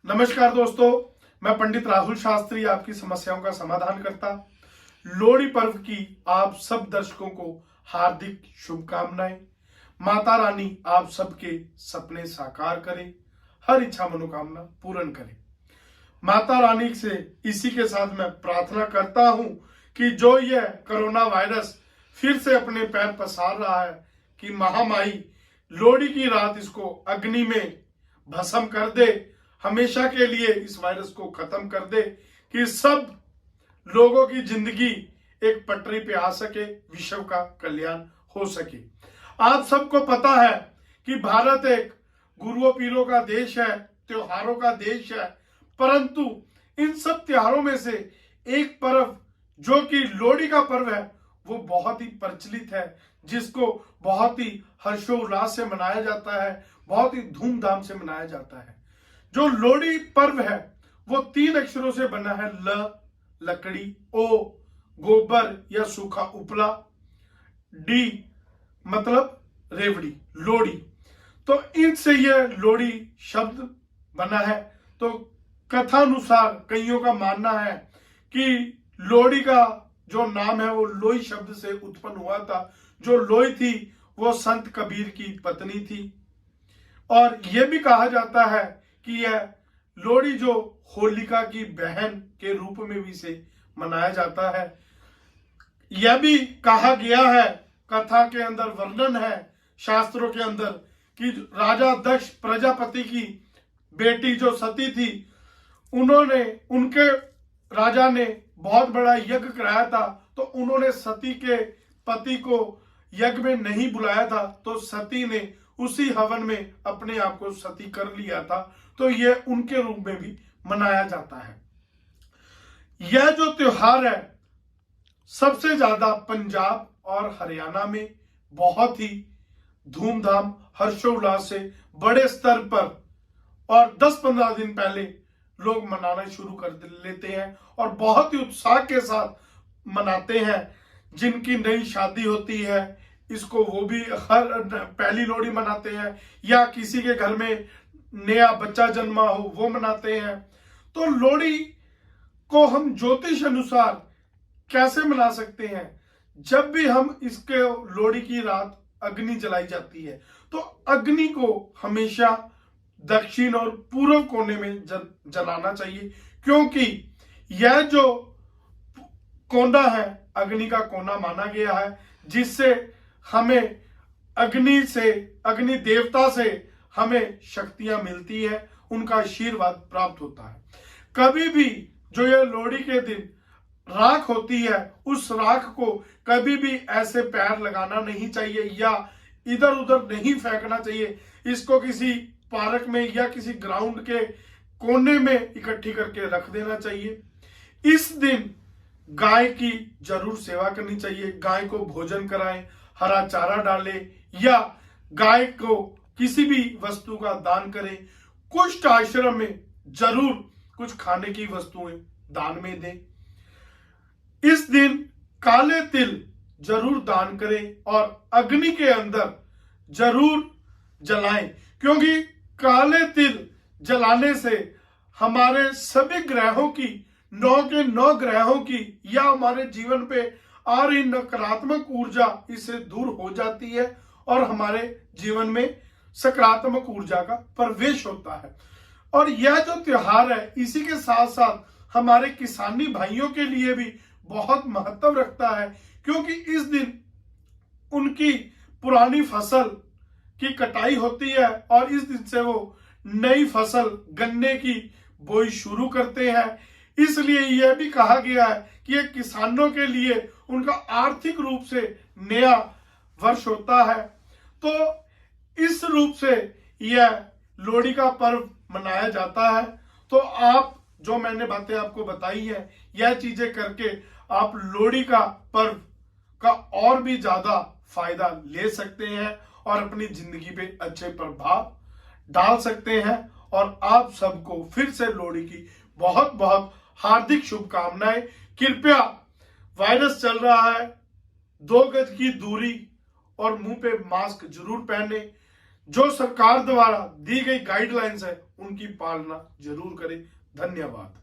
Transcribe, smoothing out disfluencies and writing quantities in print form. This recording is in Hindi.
नमस्कार दोस्तों, मैं पंडित राहुल शास्त्री आपकी समस्याओं का समाधान करता। लोहड़ी पर्व की आप सब दर्शकों को हार्दिक शुभकामनाएं। माता रानी आप सबके सपने साकार करे, हर इच्छा मनोकामना पूर्ण करे। माता रानी से इसी के साथ मैं प्रार्थना करता हूं कि जो यह कोरोना वायरस फिर से अपने पैर पसार रहा है कि महामारी लोहड़ी की रात इसको अग्नि में भस्म कर दे, हमेशा के लिए इस वायरस को खत्म कर दे, कि सब लोगों की जिंदगी एक पटरी पे आ सके, विश्व का कल्याण हो सके। आप सबको पता है कि भारत एक गुरुओं पीरों का देश है, त्योहारों का देश है, परंतु इन सब त्योहारों में से एक पर्व जो कि लोहड़ी का पर्व है वो बहुत ही प्रचलित है, जिसको बहुत ही हर्षोल्लास से मनाया जाता है, बहुत ही धूमधाम से मनाया जाता है। जो लोहड़ी पर्व है वो 3 अक्षरों से बना है। ल लकड़ी, ओ गोबर या सूखा उपला, डी मतलब रेवड़ी, लोहड़ी। तो इनसे यह लोहड़ी शब्द बना है। तो कथानुसार कईयों का मानना है कि लोहड़ी का जो नाम है वो लोई शब्द से उत्पन्न हुआ था। जो लोई थी वो संत कबीर की पत्नी थी। और यह भी कहा जाता है कि यह लोहड़ी जो होलिका की बहन के रूप में भी से मनाया जाता है। यह भी कहा गया है, कथा के अंदर वर्णन है, शास्त्रों के अंदर, कि राजा दक्ष प्रजापति की बेटी जो सती थी, उनके राजा ने बहुत बड़ा यज्ञ कराया था। तो उन्होंने सती के पति को यज्ञ में नहीं बुलाया था, तो सती ने उसी हवन में अपने आप को सती कर लिया था। तो यह उनके रूप में भी मनाया जाता है। यह जो त्योहार है सबसे ज्यादा पंजाब और हरियाणा में बहुत ही धूमधाम हर्षोल्लास से बड़े स्तर पर और 10-15 दिन पहले लोग मनाना शुरू कर लेते हैं और बहुत ही उत्साह के साथ मनाते हैं। जिनकी नई शादी होती है इसको वो भी हर पहली लोहड़ी मनाते हैं, या किसी के घर में नया बच्चा जन्मा हो वो मनाते हैं। तो लोहड़ी को हम ज्योतिष अनुसार कैसे मना सकते हैं? जब भी हम इसके लोहड़ी की रात अग्नि जलाई जाती है तो अग्नि को हमेशा दक्षिण और पूर्व कोने में जलाना चाहिए, क्योंकि यह जो कोना है अग्नि का कोना माना गया है, जिससे हमें अग्नि देवता से हमें शक्तियां मिलती है, उनका आशीर्वाद प्राप्त होता है। कभी भी जो यह लोहड़ी के दिन राख होती है उस राख को कभी भी ऐसे पैर लगाना नहीं चाहिए या इधर उधर नहीं फेंकना चाहिए। इसको किसी पार्क में या किसी ग्राउंड के कोने में इकट्ठी करके रख देना चाहिए। इस दिन गाय की जरूर सेवा करनी चाहिए। गाय को भोजन कराएं, हरा चारा डालें या गाय को किसी भी वस्तु का दान करें। कुष्ठ आश्रम में जरूर कुछ खाने की वस्तुएं दान में दें। इस दिन काले तिल जरूर दान करें और अग्नि के अंदर जरूर जलाएं, क्योंकि काले तिल जलाने से हमारे सभी ग्रहों की 9 के 9 ग्रहों की या हमारे जीवन पे आ रही नकारात्मक ऊर्जा इससे दूर हो जाती है और हमारे जीवन में सकारात्मक ऊर्जा का प्रवेश होता है। और यह जो त्योहार है इसी के साथ साथ हमारे किसानी भाइयों के लिए भी बहुत महत्व रखता है, क्योंकि इस दिन उनकी पुरानी फसल की कटाई होती है और इस दिन से वो नई फसल गन्ने की बोई शुरू करते हैं। इसलिए यह भी कहा गया है कि यह किसानों के लिए उनका आर्थिक रूप से नया वर्ष होता है। तो इस रूप से यह लोहड़ी का पर्व मनाया जाता है। तो आप जो मैंने बातें आपको बताई है, यह चीजें करके आप लोहड़ी का पर्व का और भी ज्यादा फायदा ले सकते हैं और अपनी जिंदगी पे अच्छे प्रभाव डाल सकते हैं। और आप सबको फिर से लोहड़ी की बहुत बहुत हार्दिक शुभकामनाएं। कृपया वायरस चल रहा है, 2 गज की दूरी और मुंह पे मास्क जरूर पहने। जो सरकार द्वारा दी गई गाइडलाइंस है उनकी पालना जरूर करें। धन्यवाद।